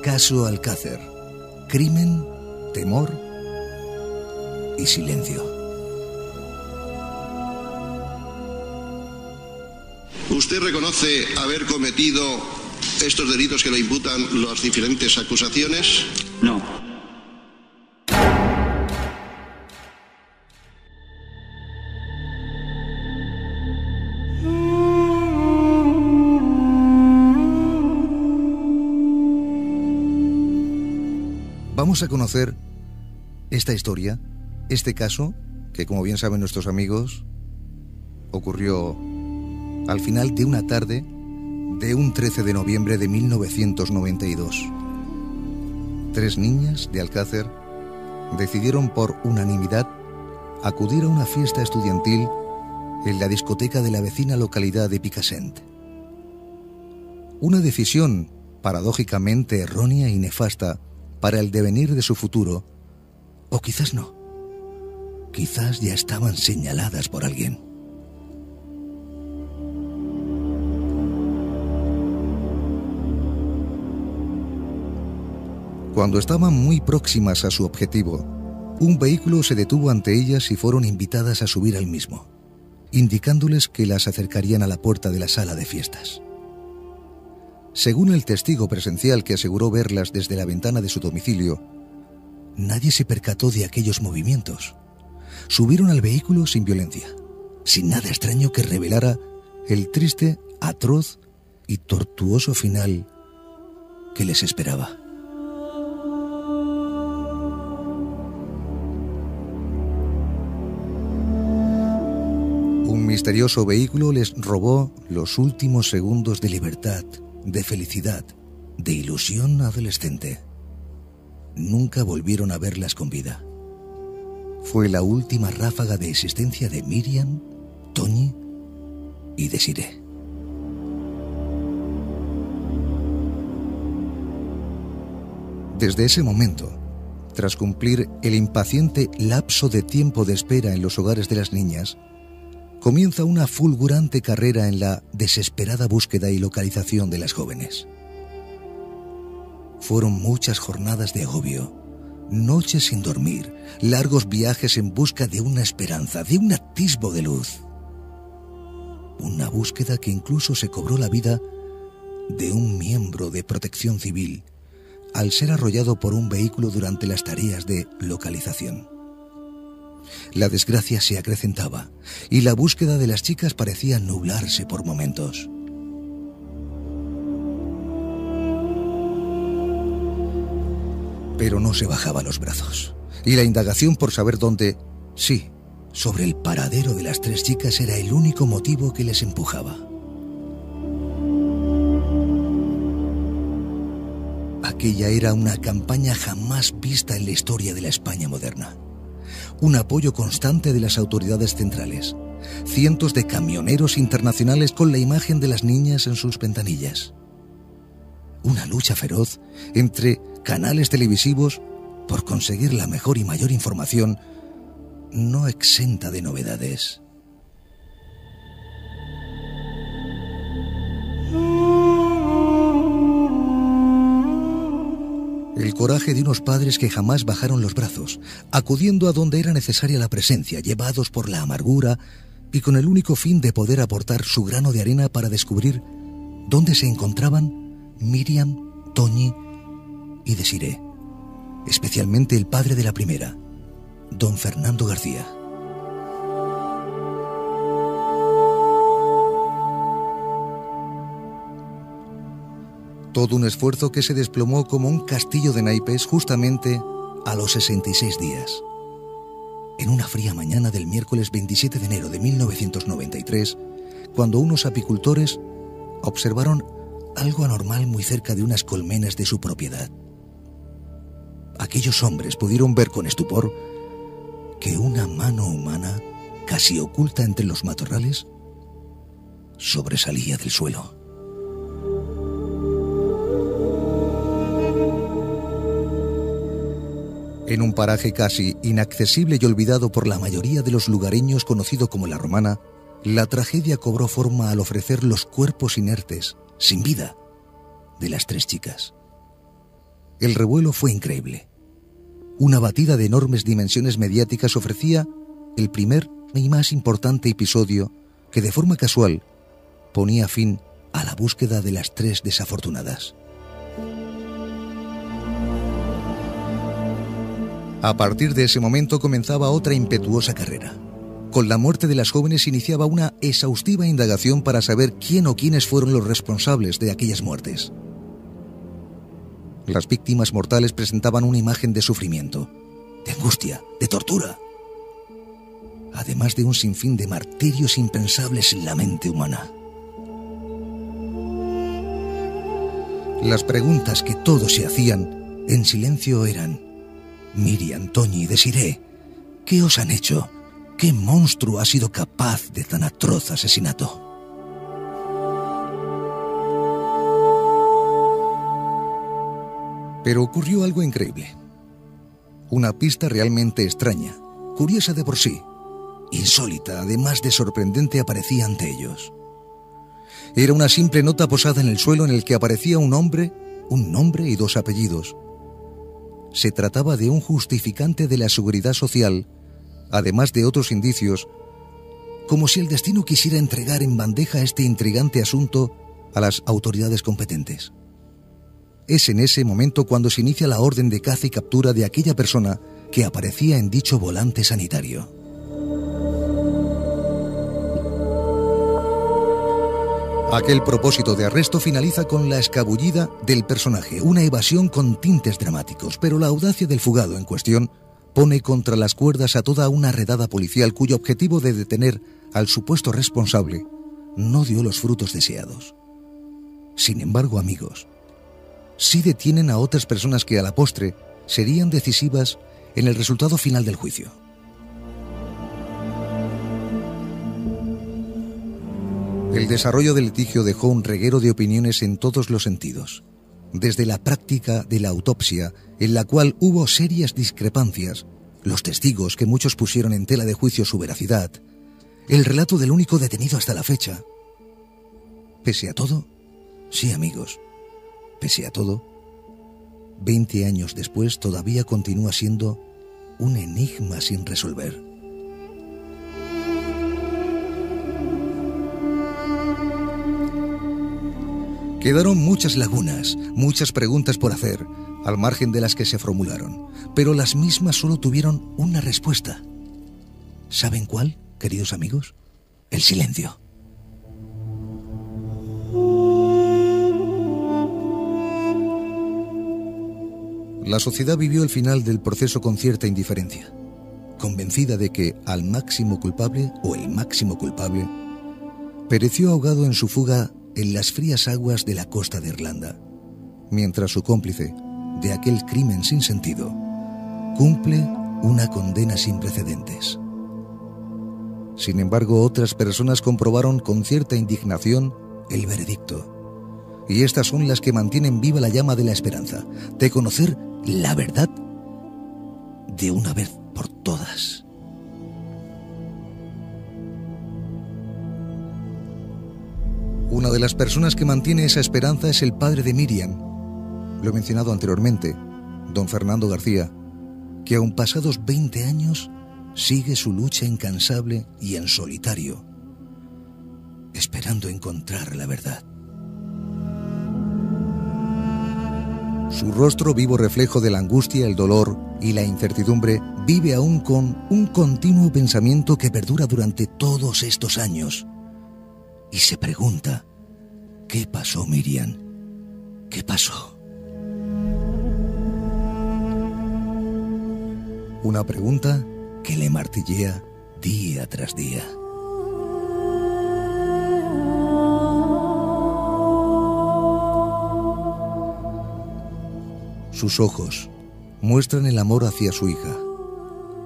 Caso Alcácer. Crimen, temor y silencio. ¿Usted reconoce haber cometido estos delitos que le imputan las diferentes acusaciones? No. Vamos a conocer esta historia, este caso, que como bien saben nuestros amigos, ocurrió al final de una tarde de un 13 de noviembre de 1992. 3 niñas de Alcácer decidieron por unanimidad acudir a una fiesta estudiantil en la discoteca de la vecina localidad de Picassent. Una decisión paradójicamente errónea y nefasta para el devenir de su futuro, o quizás no. Quizás ya estaban señaladas por alguien. Cuando estaban muy próximas a su objetivo, un vehículo se detuvo ante ellas y fueron invitadas a subir al mismo, indicándoles que las acercarían a la puerta de la sala de fiestas. Según el testigo presencial que aseguró verlas desde la ventana de su domicilio, nadie se percató de aquellos movimientos. Subieron al vehículo sin violencia, sin nada extraño que revelara el triste, atroz y tortuoso final que les esperaba. Un misterioso vehículo les robó los últimos segundos de libertad, de felicidad, de ilusión adolescente. Nunca volvieron a verlas con vida. Fue la última ráfaga de existencia de Miriam, Toñi y Desiree. Desde ese momento, tras cumplir el impaciente lapso de tiempo de espera en los hogares de las niñas, comienza una fulgurante carrera en la desesperada búsqueda y localización de las jóvenes. Fueron muchas jornadas de agobio, noches sin dormir, largos viajes en busca de una esperanza, de un atisbo de luz. Una búsqueda que incluso se cobró la vida de un miembro de Protección Civil al ser arrollado por un vehículo durante las tareas de localización. La desgracia se acrecentaba y la búsqueda de las chicas parecía nublarse por momentos. Pero no se bajaba los brazos, y la indagación por saber dónde, sí, sobre el paradero de las 3 chicas era el único motivo que les empujaba. Aquella era una campaña jamás vista en la historia de la España moderna. Un apoyo constante de las autoridades centrales. Cientos de camioneros internacionales con la imagen de las niñas en sus ventanillas. Una lucha feroz entre canales televisivos por conseguir la mejor y mayor información, no exenta de novedades. El coraje de unos padres que jamás bajaron los brazos, acudiendo a donde era necesaria la presencia, llevados por la amargura y con el único fin de poder aportar su grano de arena para descubrir dónde se encontraban Miriam, Toñi y Desiree, especialmente el padre de la primera, don Fernando García. Todo un esfuerzo que se desplomó como un castillo de naipes justamente a los 66 días. En una fría mañana del miércoles 27 de enero de 1993, cuando unos apicultores observaron algo anormal muy cerca de unas colmenas de su propiedad. Aquellos hombres pudieron ver con estupor que una mano humana, casi oculta entre los matorrales, sobresalía del suelo. En un paraje casi inaccesible y olvidado por la mayoría de los lugareños, conocido como La Romana, la tragedia cobró forma al ofrecer los cuerpos inertes, sin vida, de las 3 chicas. El revuelo fue increíble. Una batida de enormes dimensiones mediáticas ofrecía el primer y más importante episodio que de forma casual ponía fin a la búsqueda de las 3 desafortunadas. A partir de ese momento comenzaba otra impetuosa carrera. Con la muerte de las jóvenes iniciaba una exhaustiva indagación para saber quién o quiénes fueron los responsables de aquellas muertes. Las víctimas mortales presentaban una imagen de sufrimiento, de angustia, de tortura, además de un sinfín de martirios impensables en la mente humana. Las preguntas que todos se hacían en silencio eran: Miriam, Toñi, Desiré, ¿qué os han hecho? ¿Qué monstruo ha sido capaz de tan atroz asesinato? Pero ocurrió algo increíble. Una pista realmente extraña, curiosa de por sí, insólita, además de sorprendente, aparecía ante ellos. Era una simple nota posada en el suelo en el que aparecía un nombre y 2 apellidos. Se trataba de un justificante de la seguridad social, además de otros indicios, como si el destino quisiera entregar en bandeja este intrigante asunto a las autoridades competentes. Es en ese momento cuando se inicia la orden de caza y captura de aquella persona que aparecía en dicho volante sanitario. Aquel propósito de arresto finaliza con la escabullida del personaje, una evasión con tintes dramáticos, pero la audacia del fugado en cuestión pone contra las cuerdas a toda una redada policial cuyo objetivo de detener al supuesto responsable no dio los frutos deseados. Sin embargo, amigos, sí detienen a otras personas que a la postre serían decisivas en el resultado final del juicio. El desarrollo del litigio dejó un reguero de opiniones en todos los sentidos. Desde la práctica de la autopsia, en la cual hubo serias discrepancias, los testigos que muchos pusieron en tela de juicio su veracidad, el relato del único detenido hasta la fecha. Pese a todo, sí amigos, pese a todo, 20 años después todavía continúa siendo un enigma sin resolver. Quedaron muchas lagunas, muchas preguntas por hacer, al margen de las que se formularon, pero las mismas solo tuvieron una respuesta. ¿Saben cuál, queridos amigos? El silencio. La sociedad vivió el final del proceso con cierta indiferencia, convencida de que al máximo culpable, o el máximo culpable, pereció ahogado en su fuga en las frías aguas de la costa de Irlanda, mientras su cómplice de aquel crimen sin sentido cumple una condena sin precedentes. Sin embargo, otras personas comprobaron con cierta indignación el veredicto, y estas son las que mantienen viva la llama de la esperanza, de conocer la verdad de una vez por todas. Una de las personas que mantiene esa esperanza es el padre de Miriam, lo he mencionado anteriormente, don Fernando García, que aun pasados 20 años sigue su lucha incansable y en solitario, esperando encontrar la verdad. Su rostro, vivo reflejo de la angustia, el dolor y la incertidumbre, vive aún con un continuo pensamiento que perdura durante todos estos años. Y se pregunta: ¿qué pasó, Miriam? ¿Qué pasó? Una pregunta que le martillea día tras día. Sus ojos muestran el amor hacia su hija,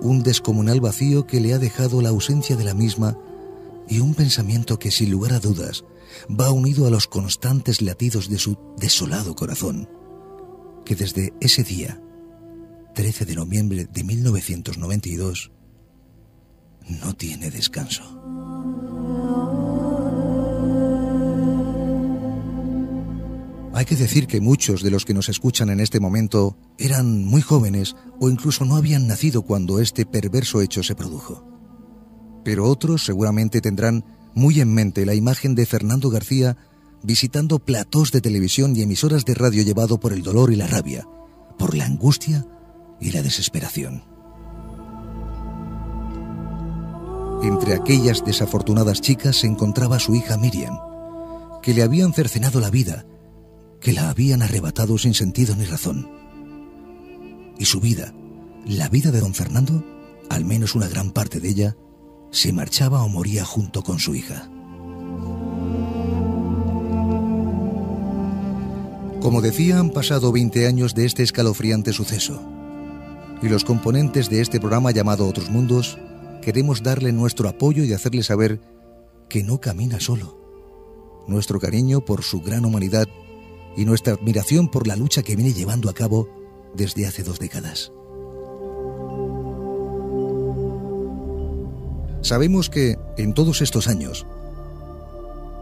un descomunal vacío que le ha dejado la ausencia de la misma y un pensamiento que, sin lugar a dudas, va unido a los constantes latidos de su desolado corazón, que desde ese día, 13 de noviembre de 1992, no tiene descanso. Hay que decir que muchos de los que nos escuchan en este momento eran muy jóvenes o incluso no habían nacido cuando este perverso hecho se produjo. Pero otros seguramente tendrán muy en mente la imagen de Fernando García visitando platós de televisión y emisoras de radio llevado por el dolor y la rabia, por la angustia y la desesperación. Entre aquellas desafortunadas chicas se encontraba su hija Miriam, que le habían cercenado la vida, que la habían arrebatado sin sentido ni razón. Y su vida, la vida de don Fernando, al menos una gran parte de ella, se marchaba o moría junto con su hija. Como decía, han pasado 20 años de este escalofriante suceso, y los componentes de este programa llamado Otros Mundos queremos darle nuestro apoyo y hacerle saber que no camina solo. Nuestro cariño por su gran humanidad y nuestra admiración por la lucha que viene llevando a cabo desde hace 2 décadas. Sabemos que en todos estos años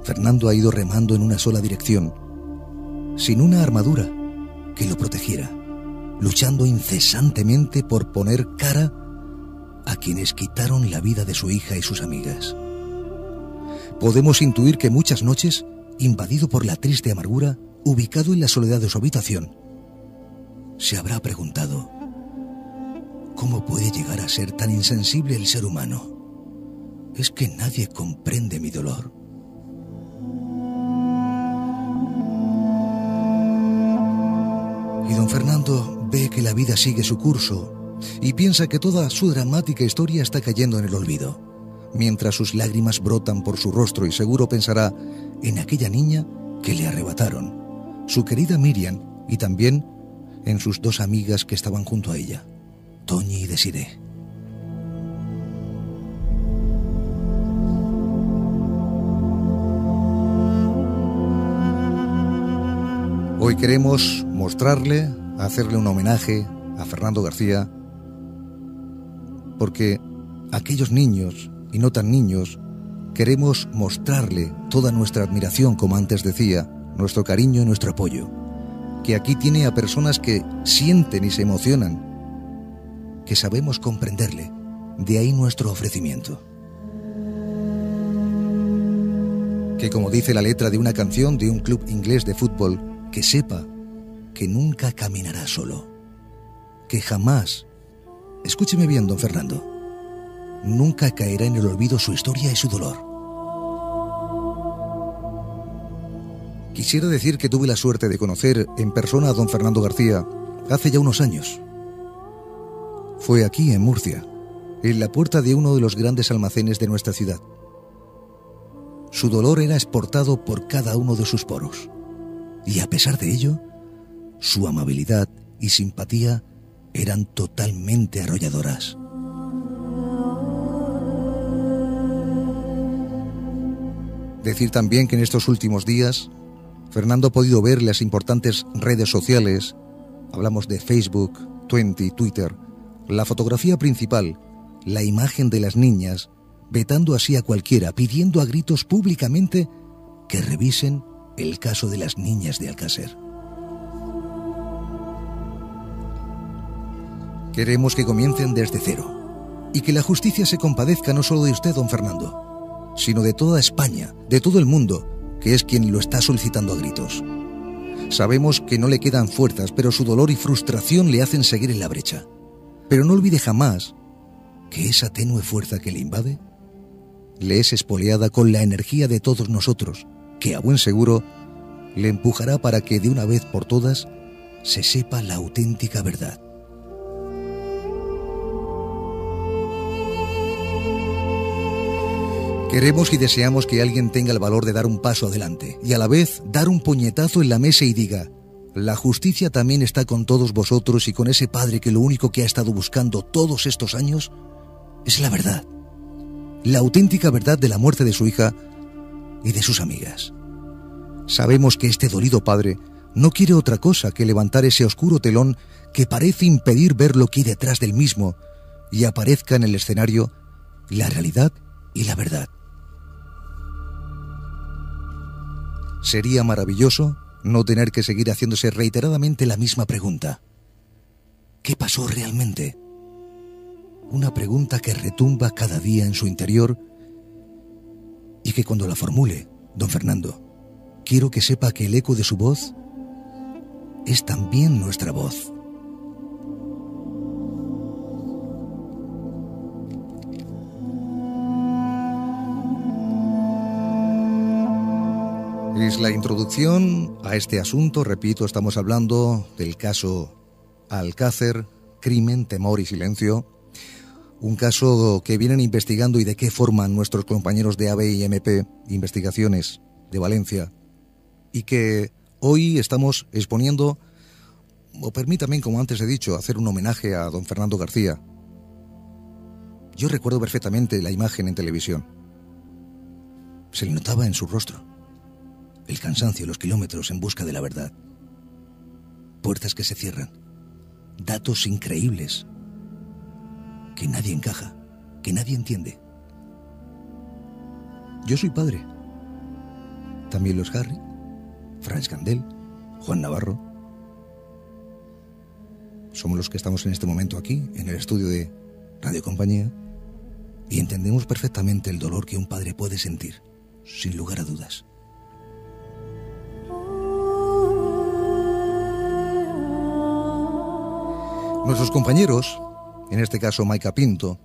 Fernando ha ido remando en una sola dirección, sin una armadura que lo protegiera, luchando incesantemente por poner cara a quienes quitaron la vida de su hija y sus amigas. Podemos intuir que muchas noches, invadido por la triste amargura, ubicado en la soledad de su habitación, se habrá preguntado: ¿cómo puede llegar a ser tan insensible el ser humano? ¿Es que nadie comprende mi dolor? Y don Fernando ve que la vida sigue su curso y piensa que toda su dramática historia está cayendo en el olvido, mientras sus lágrimas brotan por su rostro, y seguro pensará en aquella niña que le arrebataron, su querida Miriam, y también en sus 2 amigas que estaban junto a ella, Toñi y Desiré. Hoy queremos mostrarle, hacerle un homenaje a Fernando García, porque aquellos niños y no tan niños queremos mostrarle toda nuestra admiración, como antes decía, nuestro cariño y nuestro apoyo, que aquí tiene a personas que sienten y se emocionan, que sabemos comprenderle, de ahí nuestro ofrecimiento. Que, como dice la letra de una canción de un club inglés de fútbol, que sepa que nunca caminará solo, que jamás, escúcheme bien, don Fernando, nunca caerá en el olvido su historia y su dolor. Quisiera decir que tuve la suerte de conocer en persona a don Fernando García hace ya unos años. Fue aquí, en Murcia, en la puerta de uno de los grandes almacenes de nuestra ciudad. Su dolor era exportado por cada uno de sus poros, y a pesar de ello, su amabilidad y simpatía eran totalmente arrolladoras. Decir también que en estos últimos días Fernando ha podido ver las importantes redes sociales, hablamos de Facebook, Twitter, la fotografía principal, la imagen de las niñas, vetando así a cualquiera, pidiendo a gritos públicamente que revisen el caso de las niñas de Alcácer. Queremos que comiencen desde cero y que la justicia se compadezca no solo de usted, don Fernando, sino de toda España, de todo el mundo, que es quien lo está solicitando a gritos. Sabemos que no le quedan fuerzas, pero su dolor y frustración le hacen seguir en la brecha. Pero no olvide jamás que esa tenue fuerza que le invade le es expoliada con la energía de todos nosotros, que a buen seguro le empujará para que de una vez por todas se sepa la auténtica verdad. Queremos y deseamos que alguien tenga el valor de dar un paso adelante y a la vez dar un puñetazo en la mesa y diga: la justicia también está con todos vosotros y con ese padre que lo único que ha estado buscando todos estos años es la verdad, la auténtica verdad de la muerte de su hija y de sus amigas. Sabemos que este dolido padre no quiere otra cosa que levantar ese oscuro telón que parece impedir ver lo que hay detrás del mismo y aparezca en el escenario la realidad y la verdad. Sería maravilloso, no tener que seguir haciéndose reiteradamente la misma pregunta. ¿Qué pasó realmente? Una pregunta que retumba cada día en su interior y que cuando la formule, don Fernando, quiero que sepa que el eco de su voz es también nuestra voz. Es la introducción a este asunto. Repito, estamos hablando del caso Alcácer, crimen, temor y silencio. Un caso que vienen investigando y de qué forma nuestros compañeros de ABI-MP, Investigaciones de Valencia, y que hoy estamos exponiendo, o permítame, como antes he dicho, hacer un homenaje a don Fernando García. Yo recuerdo perfectamente la imagen en televisión. Se le notaba en su rostro el cansancio, los kilómetros en busca de la verdad. Puertas que se cierran, datos increíbles que nadie encaja, que nadie entiende. Yo soy padre. También los Harry, Franz Candel, Juan Navarro. Somos los que estamos en este momento aquí, en el estudio de Radio Compañía, y entendemos perfectamente el dolor que un padre puede sentir, sin lugar a dudas. Nuestros compañeros, en este caso Maika Pinto,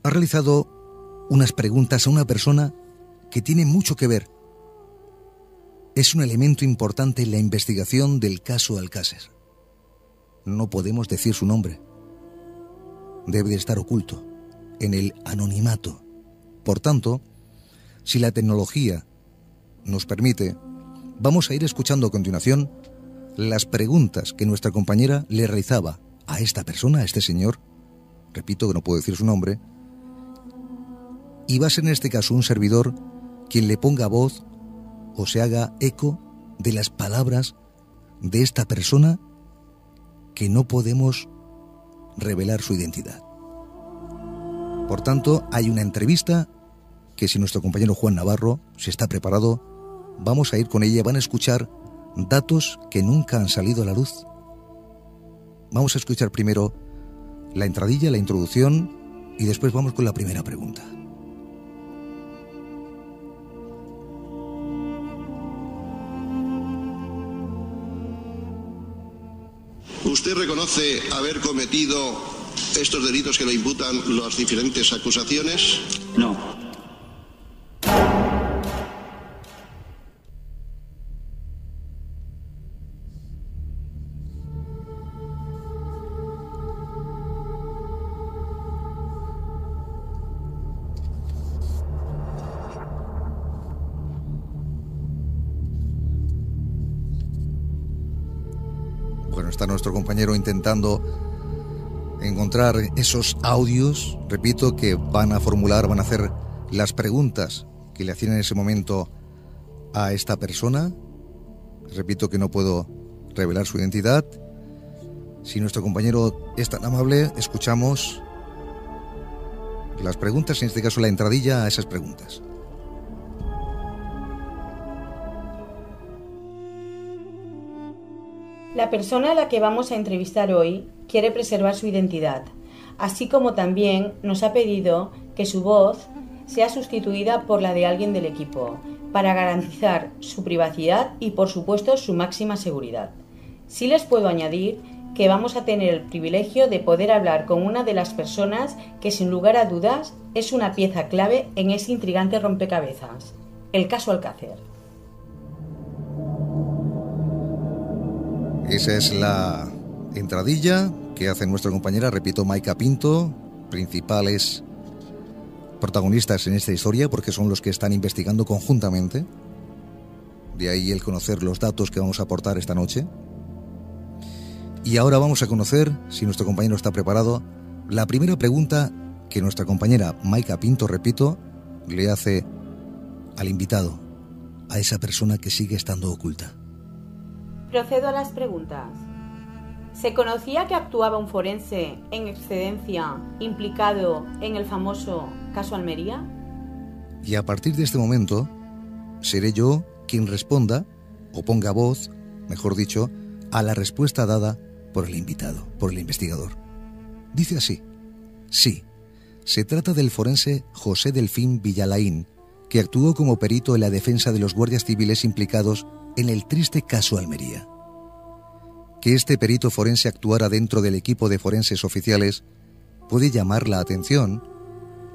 ha realizado unas preguntas a una persona que tiene mucho que ver. Es un elemento importante en la investigación del caso Alcácer. No podemos decir su nombre. Debe de estar oculto, en el anonimato. Por tanto, si la tecnología nos permite, vamos a ir escuchando a continuación las preguntas que nuestra compañera le realizaba a esta persona, a este señor, repito que no puedo decir su nombre, y va a ser en este caso un servidor quien le ponga voz o se haga eco de las palabras de esta persona que no podemos revelar su identidad. Por tanto, hay una entrevista que, si nuestro compañero Juan Navarro se está preparado, vamos a ir con ella, van a escuchar datos que nunca han salido a la luz. Vamos a escuchar primero la entradilla, la introducción, y después vamos con la primera pregunta. ¿Usted reconoce haber cometido estos delitos que le imputan las diferentes acusaciones? No. Bueno, está nuestro compañero intentando encontrar esos audios, repito, que van a formular, van a hacer las preguntas que le hacían en ese momento a esta persona. Repito que no puedo revelar su identidad. Si nuestro compañero es tan amable, escuchamos las preguntas, en este caso la entradilla a esas preguntas. La persona a la que vamos a entrevistar hoy quiere preservar su identidad, así como también nos ha pedido que su voz sea sustituida por la de alguien del equipo, para garantizar su privacidad y, por supuesto, su máxima seguridad. Sí les puedo añadir que vamos a tener el privilegio de poder hablar con una de las personas que, sin lugar a dudas, es una pieza clave en ese intrigante rompecabezas, el caso Alcácer. Esa es la entradilla que hace nuestra compañera, repito, Maika Pinto, principales protagonistas en esta historia, porque son los que están investigando conjuntamente. De ahí el conocer los datos que vamos a aportar esta noche. Y ahora vamos a conocer, si nuestro compañero está preparado, la primera pregunta que nuestra compañera Maika Pinto, repito, le hace al invitado, a esa persona que sigue estando oculta. Procedo a las preguntas. ¿Se conocía que actuaba un forense en excedencia implicado en el famoso caso Almería? Y a partir de este momento, seré yo quien responda o ponga voz, mejor dicho, a la respuesta dada por el invitado, por el investigador. Dice así: sí, se trata del forense José Delfín Villalaín, que actuó como perito en la defensa de los guardias civiles implicados en el triste caso Almería. Que este perito forense actuara dentro del equipo de forenses oficiales puede llamar la atención,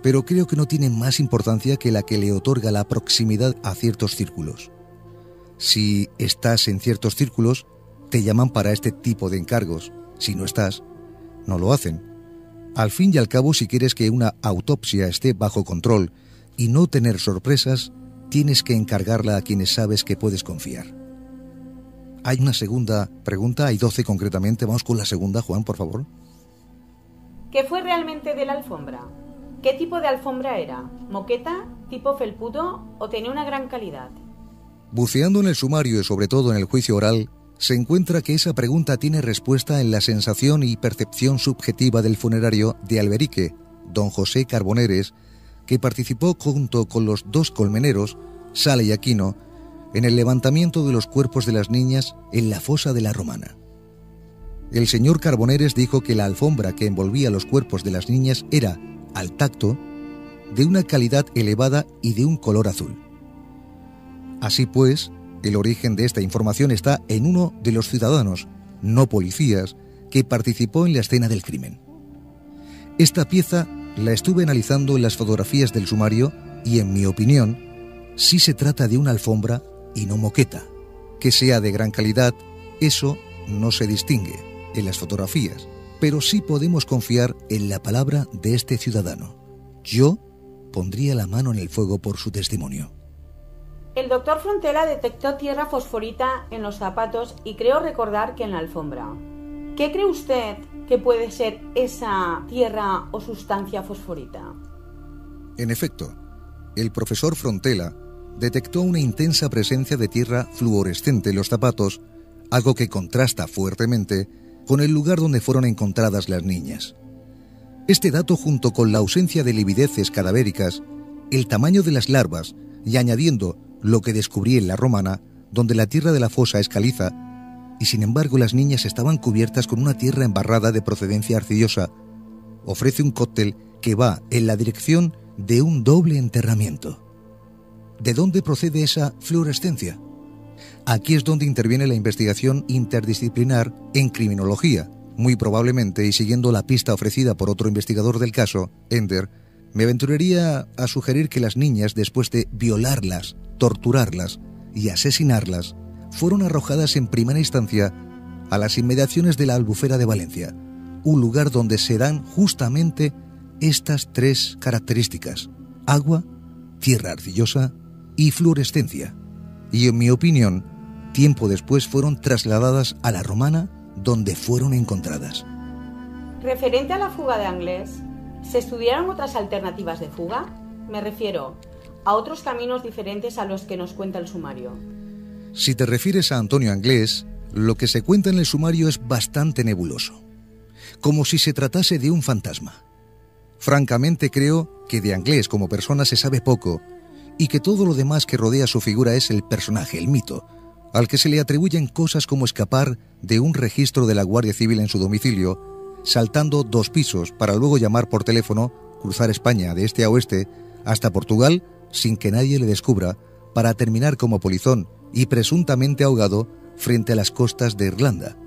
pero creo que no tiene más importancia que la que le otorga la proximidad a ciertos círculos. Si estás en ciertos círculos, te llaman para este tipo de encargos. Si no estás, no lo hacen. Al fin y al cabo, si quieres que una autopsia esté bajo control y no tener sorpresas, tienes que encargarla a quienes sabes que puedes confiar. Hay una segunda pregunta, hay 12 concretamente. Vamos con la segunda, Juan, por favor. ¿Qué fue realmente de la alfombra? ¿Qué tipo de alfombra era? ¿Moqueta, tipo felpudo o tenía una gran calidad? Buceando en el sumario y sobre todo en el juicio oral, se encuentra que esa pregunta tiene respuesta en la sensación y percepción subjetiva del funerario de Alberique, don José Carboneres, que participó junto con los dos colmeneros, Sala y Aquino, en el levantamiento de los cuerpos de las niñas en la fosa de la Romana. El señor Carboneres dijo que la alfombra que envolvía los cuerpos de las niñas era, al tacto, de una calidad elevada y de un color azul. Así pues, el origen de esta información está en uno de los ciudadanos, no policías, que participó en la escena del crimen. Esta pieza la estuve analizando en las fotografías del sumario y, en mi opinión, sí se trata de una alfombra y no moqueta. Que sea de gran calidad, eso no se distingue en las fotografías, pero sí podemos confiar en la palabra de este ciudadano. Yo pondría la mano en el fuego por su testimonio. El doctor Frontela detectó tierra fosforita en los zapatos y creo recordar que en la alfombra. ¿Qué cree usted que puede ser esa tierra o sustancia fosforita? En efecto, el profesor Frontela detectó una intensa presencia de tierra fluorescente en los zapatos, algo que contrasta fuertemente con el lugar donde fueron encontradas las niñas. Este dato, junto con la ausencia de livideces cadavéricas, el tamaño de las larvas y añadiendo lo que descubrí en la Romana, donde la tierra de la fosa es caliza, y sin embargo las niñas estaban cubiertas con una tierra embarrada de procedencia arcillosa, ofrece un cóctel que va en la dirección de un doble enterramiento. ¿De dónde procede esa fluorescencia? Aquí es donde interviene la investigación interdisciplinar en criminología. Muy probablemente, y siguiendo la pista ofrecida por otro investigador del caso, Ender, me aventuraría a sugerir que las niñas, después de violarlas, torturarlas y asesinarlas, fueron arrojadas en primera instancia a las inmediaciones de la Albufera de Valencia, un lugar donde se dan justamente estas tres características: agua, tierra arcillosa y fluorescencia. Y en mi opinión, tiempo después fueron trasladadas a la Romana, donde fueron encontradas. Referente a la fuga de Anglés, ¿se estudiaron otras alternativas de fuga? Me refiero a otros caminos diferentes a los que nos cuenta el sumario. Si te refieres a Antonio Anglés, lo que se cuenta en el sumario es bastante nebuloso, como si se tratase de un fantasma. Francamente creo que de Anglés como persona se sabe poco y que todo lo demás que rodea su figura es el personaje, el mito, al que se le atribuyen cosas como escapar de un registro de la Guardia Civil en su domicilio, saltando 2 pisos para luego llamar por teléfono, cruzar España de este a oeste hasta Portugal sin que nadie le descubra, para terminar como polizón y presuntamente ahogado frente a las costas de Irlanda.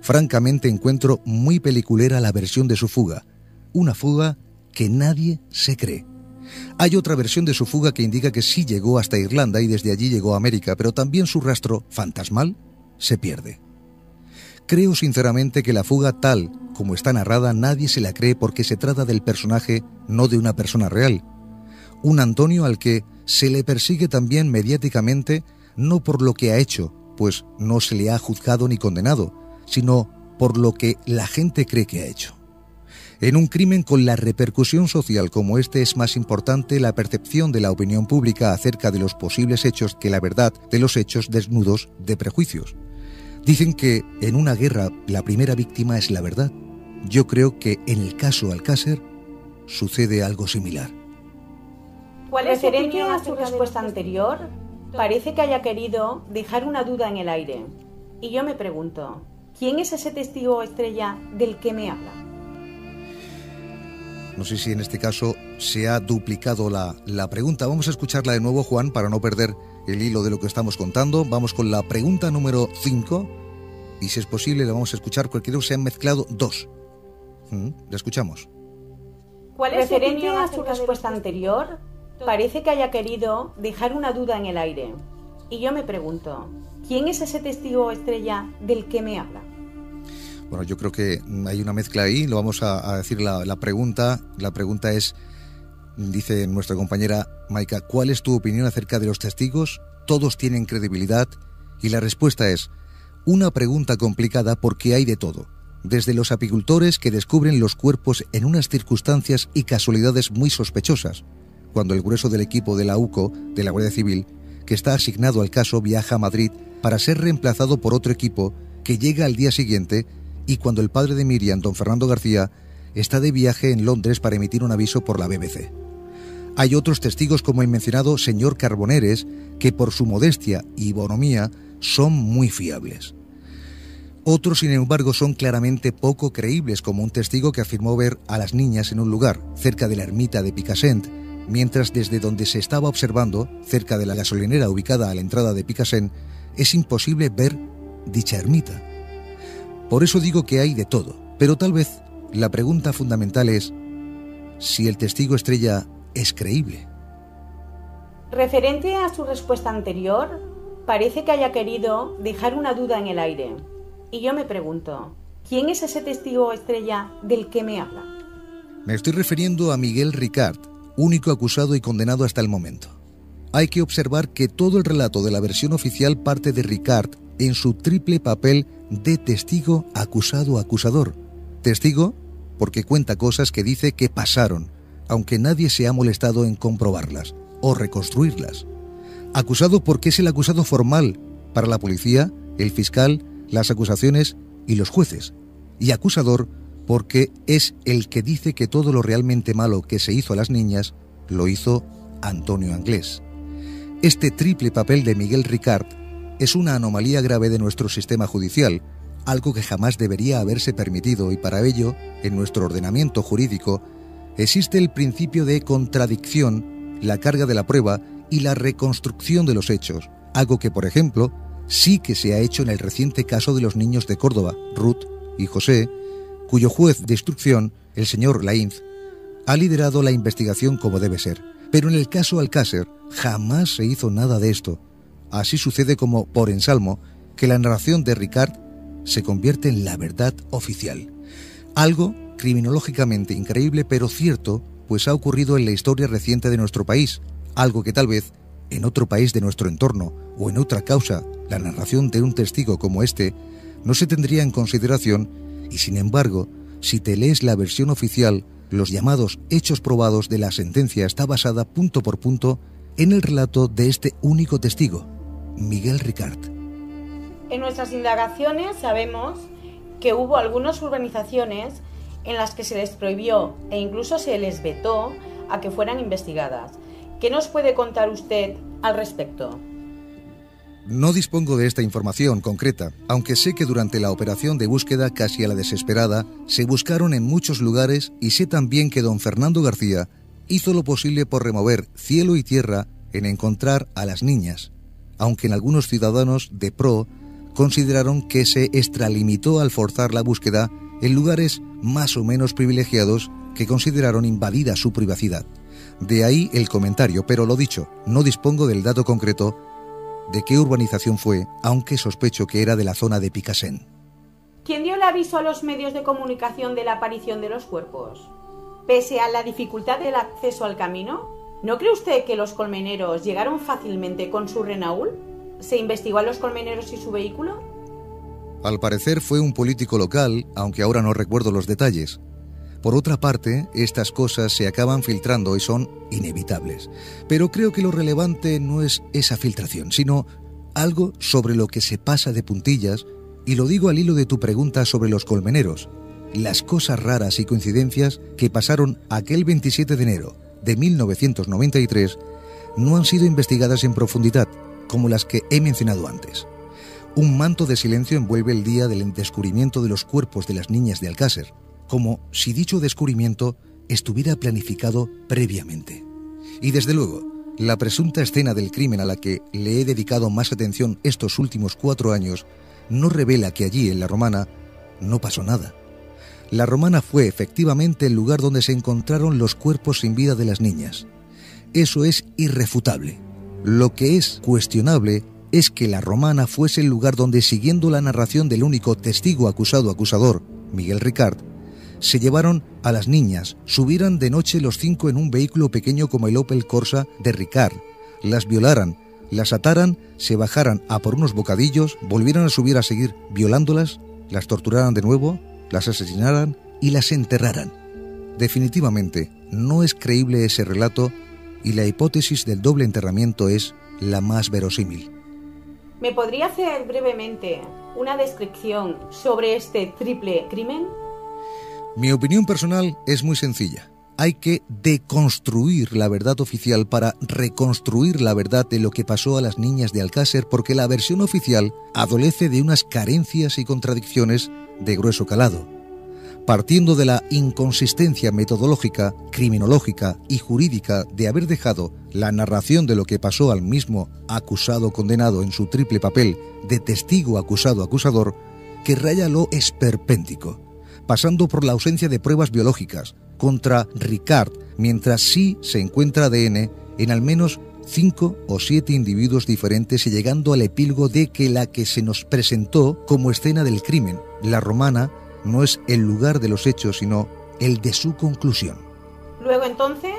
Francamente encuentro muy peliculera la versión de su fuga, una fuga que nadie se cree. Hay otra versión de su fuga que indica que sí llegó hasta Irlanda y desde allí llegó a América, pero también su rastro fantasmal se pierde. Creo sinceramente que la fuga tal como está narrada nadie se la cree porque se trata del personaje, no de una persona real. Un Antonio al que se le persigue también mediáticamente no por lo que ha hecho, pues no se le ha juzgado ni condenado, sino por lo que la gente cree que ha hecho. En un crimen con la repercusión social como este es más importante la percepción de la opinión pública acerca de los posibles hechos que la verdad de los hechos desnudos de prejuicios. Dicen que en una guerra la primera víctima es la verdad. Yo creo que en el caso Alcácer sucede algo similar. ¿Cuál es su opinión a su respuesta anterior? parece que haya querido dejar una duda en el aire. Y yo me pregunto, ¿quién es ese testigo estrella del que me habla? No sé si en este caso se ha duplicado la pregunta. Vamos a escucharla de nuevo, Juan, para no perder el hilo de lo que estamos contando. Vamos con la pregunta número 5 y, si es posible, la vamos a escuchar porque creo que se han mezclado dos. La escuchamos. ¿Cuál es referente a su respuesta anterior? Parece que haya querido dejar una duda en el aire. Y yo me pregunto, ¿quién es ese testigo estrella del que me habla? Bueno, yo creo que hay una mezcla ahí. Lo vamos a decir la pregunta. La pregunta es, dice nuestra compañera Maika, ¿cuál es tu opinión acerca de los testigos? ¿Todos tienen credibilidad? Y la respuesta es, una pregunta complicada porque hay de todo. Desde los apicultores que descubren los cuerpos en unas circunstancias y casualidades muy sospechosas, cuando el grueso del equipo de la UCO, de la Guardia Civil, que está asignado al caso, viaja a Madrid para ser reemplazado por otro equipo que llega al día siguiente, y cuando el padre de Miriam, don Fernando García, está de viaje en Londres para emitir un aviso por la BBC. Hay otros testigos como el mencionado señor Carboneres, que por su modestia y bonomía son muy fiables. Otros, sin embargo, son claramente poco creíbles, como un testigo que afirmó ver a las niñas en un lugar, cerca de la ermita de Picassent, mientras desde donde se estaba observando, cerca de la gasolinera ubicada a la entrada de Picassent, es imposible ver dicha ermita. Por eso digo que hay de todo, pero tal vez la pregunta fundamental es si el testigo estrella es creíble. Referente a su respuesta anterior, parece que haya querido dejar una duda en el aire. Y yo me pregunto, ¿quién es ese testigo estrella del que me habla? Me estoy refiriendo a Miguel Ricard, único acusado y condenado hasta el momento. Hay que observar que todo el relato de la versión oficial parte de Ricard en su triple papel de testigo, acusado, acusador. Testigo porque cuenta cosas que dice que pasaron, aunque nadie se ha molestado en comprobarlas o reconstruirlas. Acusado porque es el acusado formal para la policía, el fiscal, las acusaciones y los jueces. Y acusador porque es el que dice que todo lo realmente malo que se hizo a las niñas lo hizo Antonio Anglés. Este triple papel de Miguel Ricard es una anomalía grave de nuestro sistema judicial, algo que jamás debería haberse permitido, y para ello, en nuestro ordenamiento jurídico, existe el principio de contradicción, la carga de la prueba y la reconstrucción de los hechos, algo que, por ejemplo, sí que se ha hecho en el reciente caso de los niños de Córdoba, Ruth y José, cuyo juez de instrucción, el señor Lainz, ha liderado la investigación como debe ser. Pero en el caso Alcácer jamás se hizo nada de esto. Así sucede como por ensalmo que la narración de Ricard se convierte en la verdad oficial. Algo criminológicamente increíble pero cierto, pues ha ocurrido en la historia reciente de nuestro país, algo que tal vez en otro país de nuestro entorno o en otra causa, la narración de un testigo como este, no se tendría en consideración, y sin embargo, si te lees la versión oficial, los llamados hechos probados de la sentencia está basada punto por punto en el relato de este único testigo, Miguel Ricard. En nuestras indagaciones sabemos que hubo algunas urbanizaciones en las que se les prohibió e incluso se les vetó a que fueran investigadas. ¿Qué nos puede contar usted al respecto? No dispongo de esta información concreta, aunque sé que durante la operación de búsqueda casi a la desesperada se buscaron en muchos lugares, y sé también que don Fernando García hizo lo posible por remover cielo y tierra en encontrar a las niñas, aunque en algunos ciudadanos de pro consideraron que se extralimitó al forzar la búsqueda en lugares más o menos privilegiados que consideraron invadida su privacidad. De ahí el comentario, pero lo dicho, no dispongo del dato concreto de qué urbanización fue, aunque sospecho que era de la zona de Picassent. ¿Quién dio el aviso a los medios de comunicación de la aparición de los cuerpos? Pese a la dificultad del acceso al camino, ¿no cree usted que los colmeneros llegaron fácilmente con su Renault? ¿Se investigó a los colmeneros y su vehículo? Al parecer fue un político local, aunque ahora no recuerdo los detalles. Por otra parte, estas cosas se acaban filtrando y son inevitables. Pero creo que lo relevante no es esa filtración, sino algo sobre lo que se pasa de puntillas, y lo digo al hilo de tu pregunta sobre los colmeneros. Las cosas raras y coincidencias que pasaron aquel 27 de enero de 1993 no han sido investigadas en profundidad, como las que he mencionado antes. Un manto de silencio envuelve el día del descubrimiento de los cuerpos de las niñas de Alcácer, como si dicho descubrimiento estuviera planificado previamente. Y desde luego, la presunta escena del crimen a la que le he dedicado más atención estos últimos 4 años no revela que allí, en La Romana, no pasó nada. La Romana fue efectivamente el lugar donde se encontraron los cuerpos sin vida de las niñas. Eso es irrefutable. Lo que es cuestionable es que La Romana fuese el lugar donde, siguiendo la narración del único testigo acusado-acusador, Miguel Ricart, se llevaron a las niñas, subieran de noche los 5 en un vehículo pequeño como el Opel Corsa de Ricart, las violaran, las ataran, se bajaran a por unos bocadillos, volvieran a subir a seguir violándolas, las torturaran de nuevo, las asesinaran y las enterraran. Definitivamente no es creíble ese relato y la hipótesis del doble enterramiento es la más verosímil. ¿Me podría hacer brevemente una descripción sobre este triple crimen? Mi opinión personal es muy sencilla. Hay que deconstruir la verdad oficial para reconstruir la verdad de lo que pasó a las niñas de Alcácer, porque la versión oficial adolece de unas carencias y contradicciones de grueso calado. Partiendo de la inconsistencia metodológica, criminológica y jurídica de haber dejado la narración de lo que pasó al mismo acusado condenado en su triple papel de testigo acusado-acusador, que raya lo esperpéntico, pasando por la ausencia de pruebas biológicas contra Ricart, mientras sí se encuentra ADN en al menos 5 o 7 individuos diferentes, y llegando al epílogo de que la que se nos presentó como escena del crimen, La Romana, no es el lugar de los hechos, sino el de su conclusión. Luego entonces,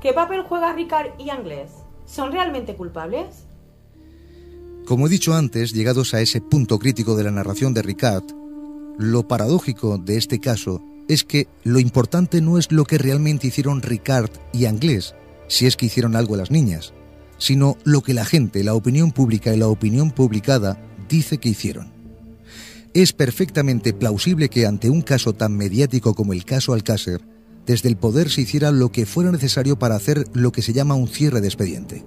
¿qué papel juega Ricart y Anglès? ¿Son realmente culpables? Como he dicho antes, llegados a ese punto crítico de la narración de Ricart, lo paradójico de este caso es que lo importante no es lo que realmente hicieron Ricart y Anglès, si es que hicieron algo a las niñas, sino lo que la gente, la opinión pública y la opinión publicada dice que hicieron. Es perfectamente plausible que ante un caso tan mediático como el caso Alcácer, desde el poder se hiciera lo que fuera necesario para hacer lo que se llama un cierre de expediente.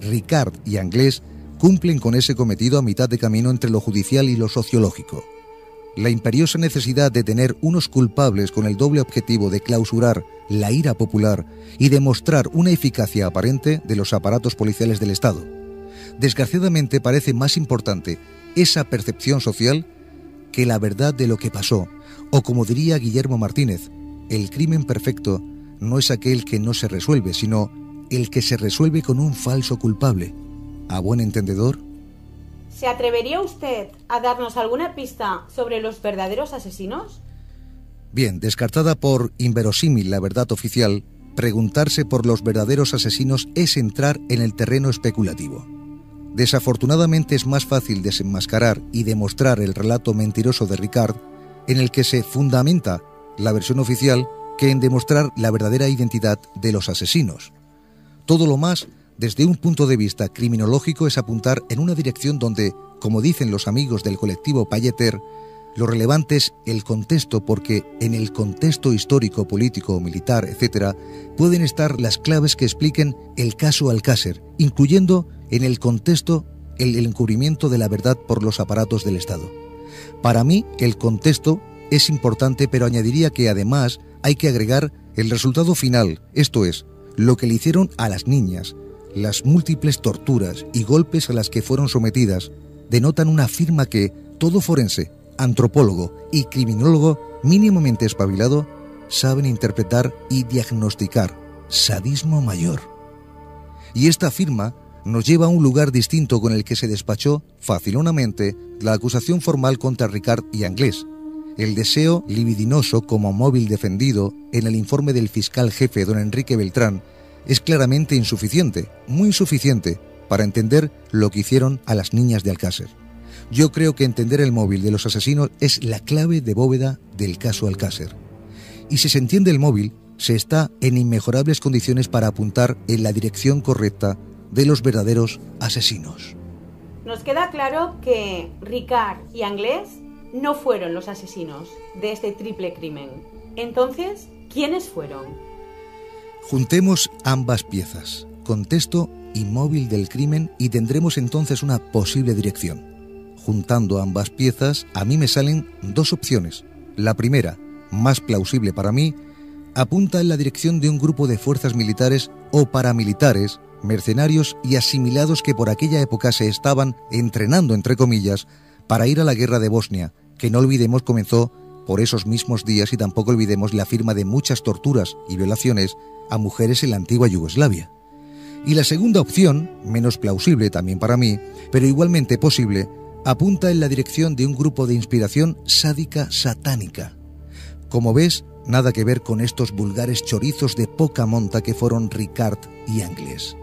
Ricart y Anglès cumplen con ese cometido a mitad de camino entre lo judicial y lo sociológico. La imperiosa necesidad de tener unos culpables con el doble objetivo de clausurar la ira popular y demostrar una eficacia aparente de los aparatos policiales del Estado. Desgraciadamente parece más importante esa percepción social que la verdad de lo que pasó, o como diría Guillermo Martínez, el crimen perfecto no es aquel que no se resuelve, sino el que se resuelve con un falso culpable. ¿A buen entendedor? ¿Se atrevería usted a darnos alguna pista sobre los verdaderos asesinos? Bien, descartada por inverosímil la verdad oficial, preguntarse por los verdaderos asesinos es entrar en el terreno especulativo. Desafortunadamente es más fácil desenmascarar y demostrar el relato mentiroso de Ricart, en el que se fundamenta la versión oficial, que en demostrar la verdadera identidad de los asesinos. Todo lo más, desde un punto de vista criminológico, es apuntar en una dirección donde, como dicen los amigos del colectivo Palleter, lo relevante es el contexto, porque en el contexto histórico, político, militar, etc., pueden estar las claves que expliquen el caso Alcácer, incluyendo en el contexto el encubrimiento de la verdad por los aparatos del Estado. Para mí, el contexto es importante, pero añadiría que además hay que agregar el resultado final, esto es, lo que le hicieron a las niñas. Las múltiples torturas y golpes a las que fueron sometidas denotan una firma que todo forense, antropólogo y criminólogo mínimamente espabilado saben interpretar y diagnosticar: sadismo mayor. Y esta firma nos lleva a un lugar distinto con el que se despachó facilonamente la acusación formal contra Ricart y Anglès. El deseo libidinoso como móvil defendido en el informe del fiscal jefe don Enrique Beltrán es claramente insuficiente, muy insuficiente, para entender lo que hicieron a las niñas de Alcácer. Yo creo que entender el móvil de los asesinos es la clave de bóveda del caso Alcácer. Y si se entiende el móvil, se está en inmejorables condiciones para apuntar en la dirección correcta de los verdaderos asesinos. Nos queda claro que Ricart y Anglès no fueron los asesinos de este triple crimen. Entonces, ¿quiénes fueron? Juntemos ambas piezas, contexto y móvil del crimen y tendremos entonces una posible dirección. Juntando ambas piezas, a mí me salen dos opciones. La primera, más plausible para mí, apunta en la dirección de un grupo de fuerzas militares o paramilitares, mercenarios y asimilados que por aquella época se estaban entrenando, entre comillas, para ir a la guerra de Bosnia, que no olvidemos comenzó por esos mismos días, y tampoco olvidemos la firma de muchas torturas y violaciones a mujeres en la antigua Yugoslavia. Y la segunda opción, menos plausible también para mí, pero igualmente posible, apunta en la dirección de un grupo de inspiración sádica satánica. Como ves, nada que ver con estos vulgares chorizos de poca monta que fueron Ricard y Angles.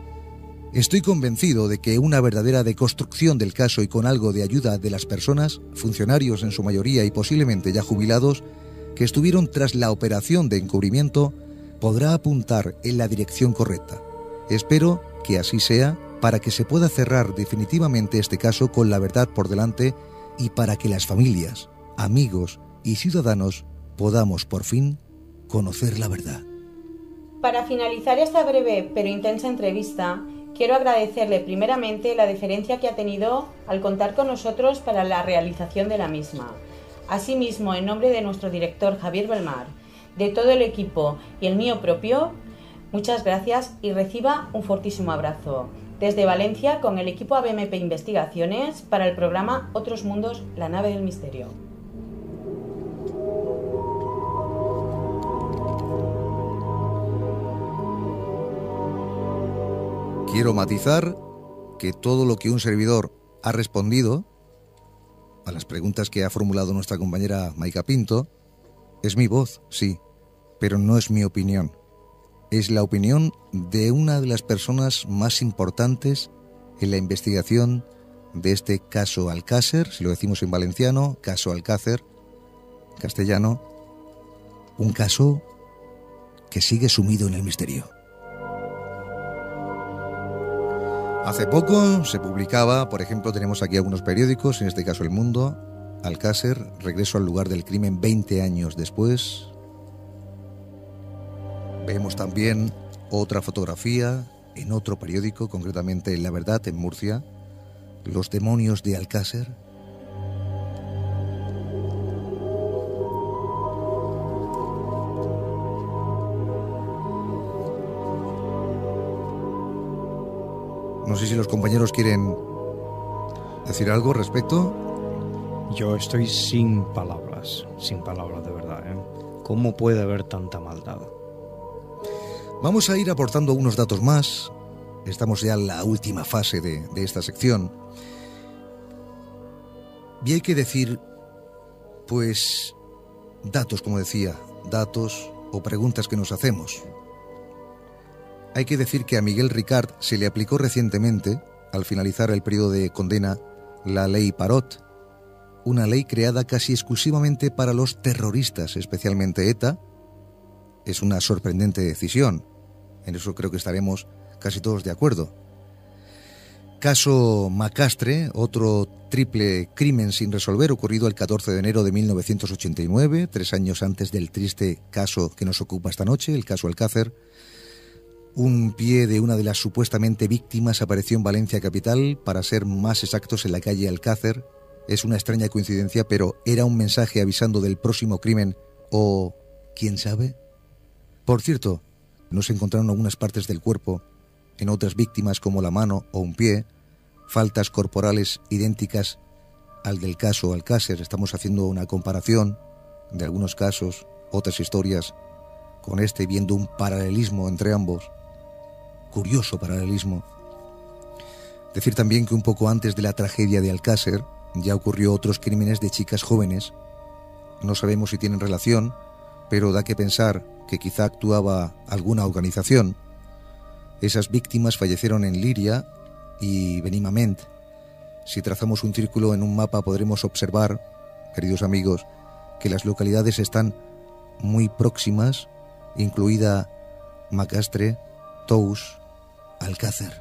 Estoy convencido de que una verdadera deconstrucción del caso y con algo de ayuda de las personas, funcionarios en su mayoría y posiblemente ya jubilados, que estuvieron tras la operación de encubrimiento, podrá apuntar en la dirección correcta. Espero que así sea para que se pueda cerrar definitivamente este caso con la verdad por delante y para que las familias, amigos y ciudadanos podamos por fin conocer la verdad. Para finalizar esta breve pero intensa entrevista, quiero agradecerle primeramente la deferencia que ha tenido al contar con nosotros para la realización de la misma. Asimismo, en nombre de nuestro director Javier Belmar, de todo el equipo y el mío propio, muchas gracias y reciba un fortísimo abrazo. Desde Valencia, con el equipo ABMP Investigaciones, para el programa Otros Mundos, la nave del misterio. Quiero matizar que todo lo que un servidor ha respondido a las preguntas que ha formulado nuestra compañera Maica Pinto es mi voz, sí, pero no es mi opinión. Es la opinión de una de las personas más importantes en la investigación de este caso Alcácer, si lo decimos en valenciano, caso Alcácer, castellano, un caso que sigue sumido en el misterio. Hace poco se publicaba, por ejemplo, tenemos aquí algunos periódicos, en este caso El Mundo, Alcácer, regreso al lugar del crimen 20 años después. Vemos también otra fotografía en otro periódico, concretamente La Verdad, en Murcia, los demonios de Alcácer. No sé si los compañeros quieren decir algo al respecto. Yo estoy sin palabras de verdad, ¿eh? ¿Cómo puede haber tanta maldad? Vamos a ir aportando unos datos más. Estamos ya en la última fase de esta sección. Y hay que decir, pues, datos, como decía, datos o preguntas que nos hacemos. Hay que decir que a Miguel Ricard se le aplicó recientemente, al finalizar el periodo de condena, la ley Parot, una ley creada casi exclusivamente para los terroristas, especialmente ETA. Es una sorprendente decisión. En eso creo que estaremos casi todos de acuerdo. Caso Macastre, otro triple crimen sin resolver ocurrido el 14 de enero de 1989, 3 años antes del triste caso que nos ocupa esta noche, el caso Alcácer. Un pie de una de las supuestamente víctimas apareció en Valencia capital, para ser más exactos en la calle Alcácer. Es una extraña coincidencia, pero ¿era un mensaje avisando del próximo crimen o quién sabe? Por cierto, no se encontraron algunas partes del cuerpo en otras víctimas como la mano o un pie, faltas corporales idénticas al del caso Alcácer. Estamos haciendo una comparación de algunos casos, otras historias, con este, viendo un paralelismo entre ambos. Curioso paralelismo. Decir también que un poco antes de la tragedia de Alcácer ya ocurrió otros crímenes de chicas jóvenes. No sabemos si tienen relación, pero da que pensar que quizá actuaba alguna organización. Esas víctimas fallecieron en Liria y Benimament. Si trazamos un círculo en un mapa podremos observar, queridos amigos, que las localidades están muy próximas, incluida Macastre, Tous, Alcácer.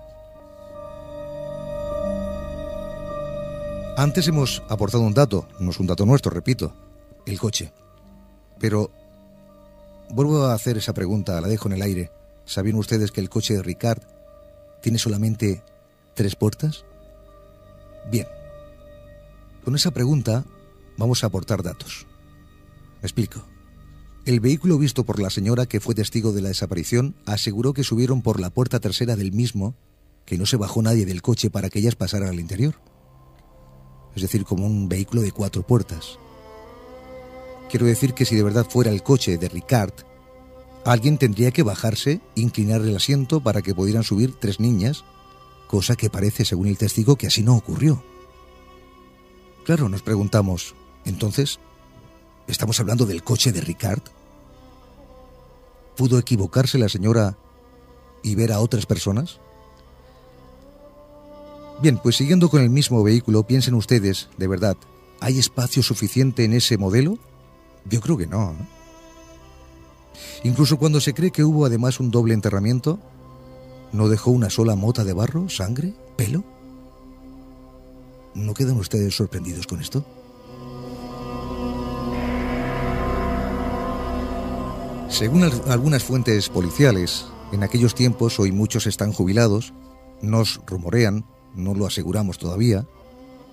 Antes hemos aportado un dato, no es un dato nuestro, repito, el coche. Pero vuelvo a hacer esa pregunta, la dejo en el aire. ¿Sabían ustedes que el coche de Ricard tiene solamente 3 puertas? Bien, con esa pregunta vamos a aportar datos. Me explico. El vehículo visto por la señora que fue testigo de la desaparición aseguró que subieron por la puerta trasera del mismo, que no se bajó nadie del coche para que ellas pasaran al interior. Es decir, como un vehículo de 4 puertas. Quiero decir que si de verdad fuera el coche de Ricard, alguien tendría que bajarse, inclinar el asiento para que pudieran subir 3 niñas, cosa que parece, según el testigo, que así no ocurrió. Claro, nos preguntamos, entonces, ¿estamos hablando del coche de Ricard? ¿Pudo equivocarse la señora y ver a otras personas? Bien, pues siguiendo con el mismo vehículo, piensen ustedes, de verdad, ¿hay espacio suficiente en ese modelo? Yo creo que no. Incluso cuando se cree que hubo además un doble enterramiento, ¿no dejó una sola mota de barro, sangre, pelo? ¿No quedan ustedes sorprendidos con esto? Según algunas fuentes policiales, en aquellos tiempos, hoy muchos están jubilados, nos rumorean, no lo aseguramos todavía,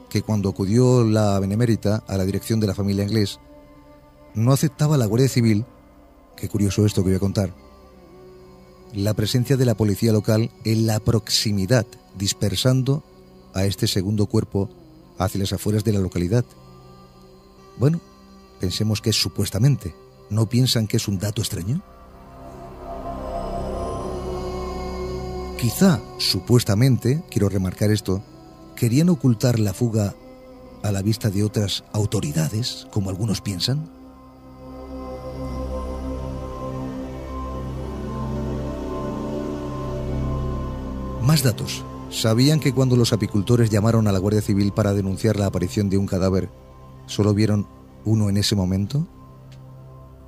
que cuando acudió la Benemérita a la dirección de la familia Inglés, no aceptaba la Guardia Civil, qué curioso esto que voy a contar, la presencia de la policía local en la proximidad, dispersando a este segundo cuerpo hacia las afueras de la localidad. Bueno, pensemos que es supuestamente. ¿No piensan que es un dato extraño? Quizá, supuestamente, quiero remarcar esto, querían ocultar la fuga a la vista de otras autoridades, como algunos piensan. Más datos. ¿Sabían que cuando los apicultores llamaron a la Guardia Civil para denunciar la aparición de un cadáver, solo vieron uno en ese momento?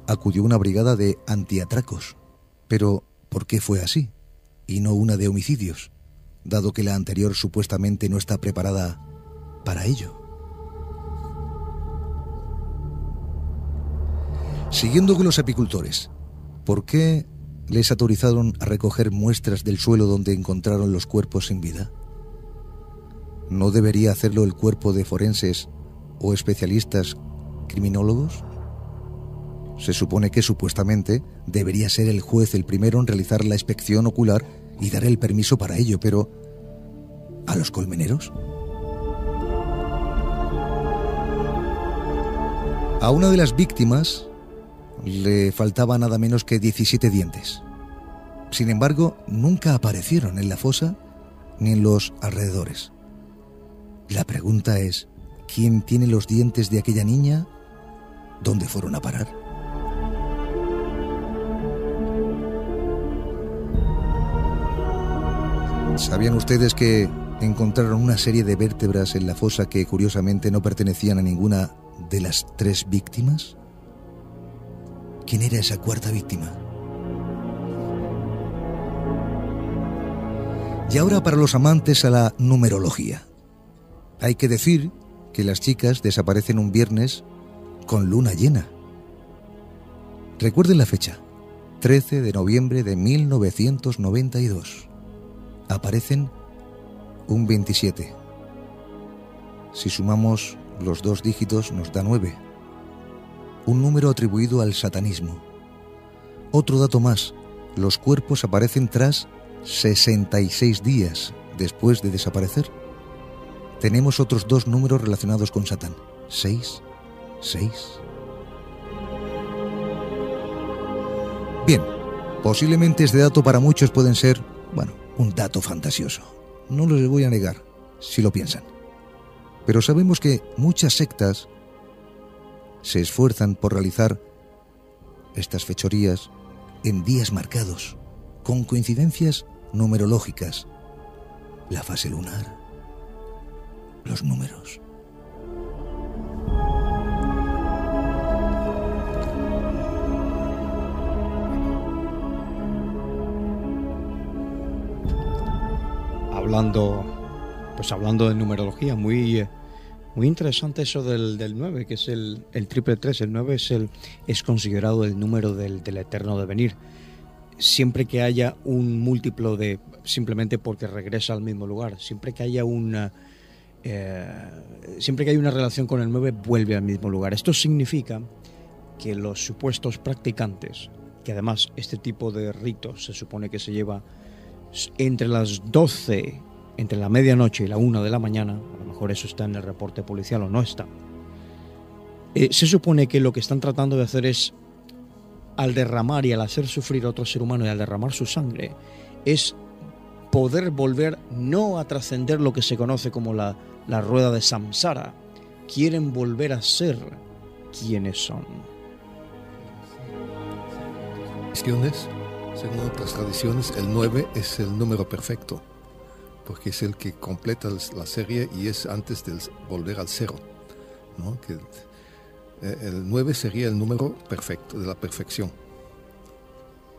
Acudió una brigada de antiatracos. Pero, ¿por qué fue así? Y no una de homicidios, dado que la anterior supuestamente no está preparada para ello. Siguiendo con los apicultores, ¿por qué les autorizaron a recoger muestras del suelo donde encontraron los cuerpos sin vida? ¿No debería hacerlo el cuerpo de forenses o especialistas criminólogos? Se supone que supuestamente debería ser el juez el primero en realizar la inspección ocular y dar el permiso para ello, pero ¿a los colmeneros? A una de las víctimas le faltaba nada menos que 17 dientes. Sin embargo, nunca aparecieron en la fosa ni en los alrededores. La pregunta es, ¿quién tiene los dientes de aquella niña? ¿Dónde fueron a parar? ¿Sabían ustedes que encontraron una serie de vértebras en la fosa que curiosamente no pertenecían a ninguna de las 3 víctimas? ¿Quién era esa cuarta víctima? Y ahora para los amantes a la numerología. Hay que decir que las chicas desaparecen un viernes con luna llena. Recuerden la fecha, 13 de noviembre de 1992. Aparecen un 27. Si sumamos los 2 dígitos nos da 9. Un número atribuido al satanismo. Otro dato más, los cuerpos aparecen tras 66 días después de desaparecer. Tenemos otros 2 números relacionados con Satán. 6, 6. Bien, posiblemente este dato para muchos pueden ser, un dato fantasioso. No les voy a negar, si lo piensan. Pero sabemos que muchas sectas se esfuerzan por realizar estas fechorías en días marcados, con coincidencias numerológicas. La fase lunar, los números. Hablando de numerología, muy interesante eso del 9, que es el triple 3. El 9 es considerado el número del eterno devenir. siempre que haya un múltiplo de, simplemente porque regresa al mismo lugar, siempre que haya una relación con el 9, vuelve al mismo lugar. Esto significa que los supuestos practicantes, que además este tipo de ritos se supone que se lleva entre las 12, entre la medianoche y la 1 de la mañana, a lo mejor eso está en el reporte policial o no está, se supone que lo que están tratando de hacer es, al derramar y al hacer sufrir a otro ser humano y al derramar su sangre, es poder volver no a trascender lo que se conoce como la rueda de samsara. Quieren volver a ser quienes son. Según otras tradiciones, el 9 es el número perfecto, porque es el que completa la serie y es antes de volver al 0, ¿no? Que el 9 sería el número perfecto, de la perfección.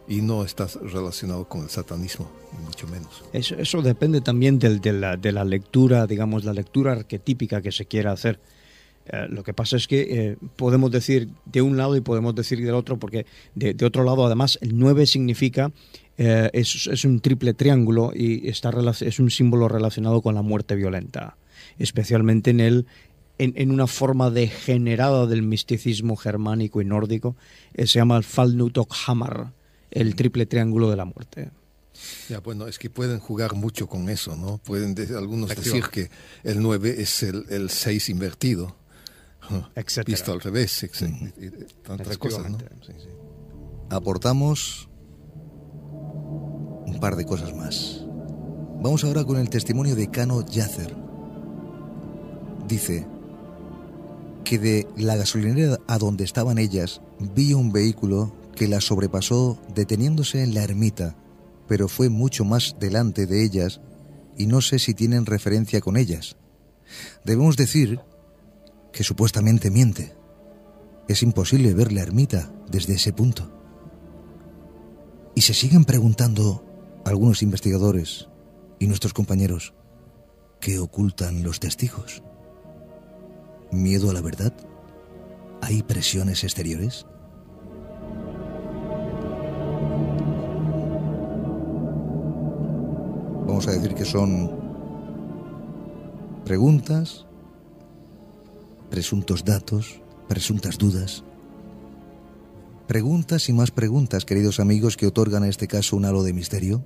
Y no está relacionado con el satanismo, ni mucho menos. Eso depende también de la lectura, digamos, la lectura arquetípica que se quiera hacer. Lo que pasa es que podemos decir de un lado y podemos decir del otro, porque de otro lado, además, el 9 significa, es un triple triángulo y es un símbolo relacionado con la muerte violenta, especialmente en una forma degenerada del misticismo germánico y nórdico. Se llama el Falnutok Hamar, el triple triángulo de la muerte. Ya, bueno, es que pueden jugar mucho con eso, ¿no? Pueden algunos decir que el 9 es el 6 invertido, etcétera, visto al revés, tantas cosas, ¿no? Sí. Aportamos un par de cosas más. Vamos ahora con el testimonio de Kano Yacer. Dice que de la gasolinera a donde estaban ellas vi un vehículo que las sobrepasó deteniéndose en la ermita, pero fue mucho más delante de ellas y no sé si tienen referencia con ellas. Debemos decir que supuestamente miente. Es imposible ver la ermita desde ese punto. Y se siguen preguntando algunos investigadores y nuestros compañeros, ¿qué ocultan los testigos? ¿Miedo a la verdad? ¿Hay presiones exteriores? Vamos a decir que son preguntas, presuntos datos, presuntas dudas. Preguntas y más preguntas, queridos amigos, que otorgan a este caso un halo de misterio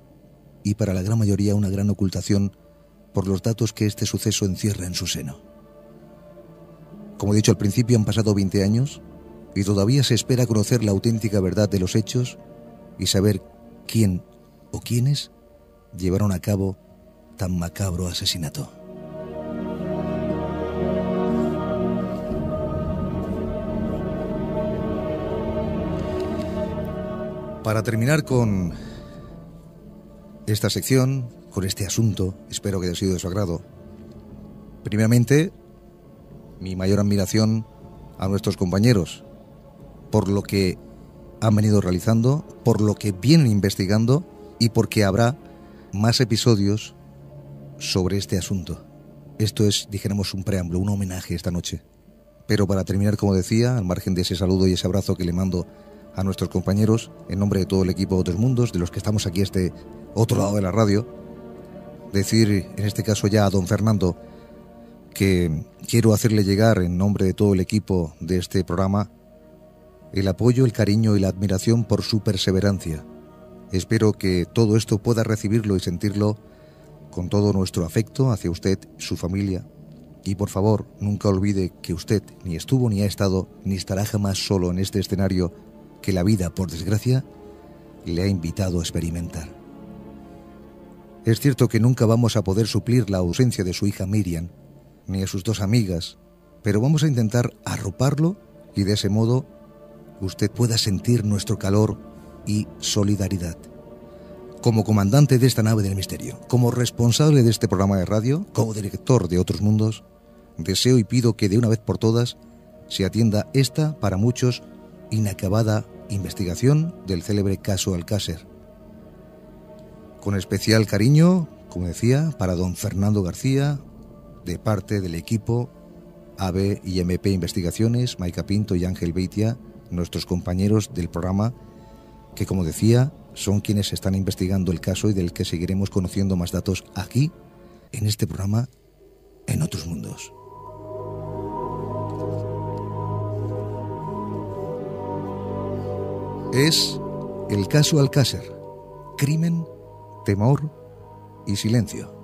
y para la gran mayoría una gran ocultación por los datos que este suceso encierra en su seno. Como he dicho al principio, han pasado 20 años y todavía se espera conocer la auténtica verdad de los hechos y saber quién o quiénes llevaron a cabo tan macabro asesinato. Para terminar con esta sección, con este asunto, espero que haya sido de su agrado. Primeramente, mi mayor admiración a nuestros compañeros por lo que han venido realizando, por lo que vienen investigando y porque habrá más episodios sobre este asunto. Esto es, dijéramos, un preámbulo, un homenaje esta noche. Pero para terminar, como decía, al margen de ese saludo y ese abrazo que le mando a nuestros compañeros, en nombre de todo el equipo de Otros Mundos, de los que estamos aquí a este otro lado de la radio, decir en este caso ya a don Fernando que quiero hacerle llegar en nombre de todo el equipo de este programa el apoyo, el cariño y la admiración por su perseverancia. Espero que todo esto pueda recibirlo y sentirlo con todo nuestro afecto hacia usted, su familia. Y por favor, nunca olvide que usted ni estuvo ni ha estado ni estará jamás solo en este escenario que la vida, por desgracia, le ha invitado a experimentar. Es cierto que nunca vamos a poder suplir la ausencia de su hija Miriam, ni a sus dos amigas, pero vamos a intentar arroparlo y de ese modo usted pueda sentir nuestro calor y solidaridad. Como comandante de esta nave del misterio, como responsable de este programa de radio, como director de Otros Mundos, deseo y pido que de una vez por todas se atienda esta, para muchos, inacabada investigación del célebre caso Alcácer. Con especial cariño, como decía, para don Fernando García, de parte del equipo AB y MP Investigaciones, Maica Pinto y Ángel Beitia, nuestros compañeros del programa, que como decía, son quienes están investigando el caso y del que seguiremos conociendo más datos aquí, en este programa, En Otros Mundos. Es el caso Alcácer. Crimen, temor y silencio.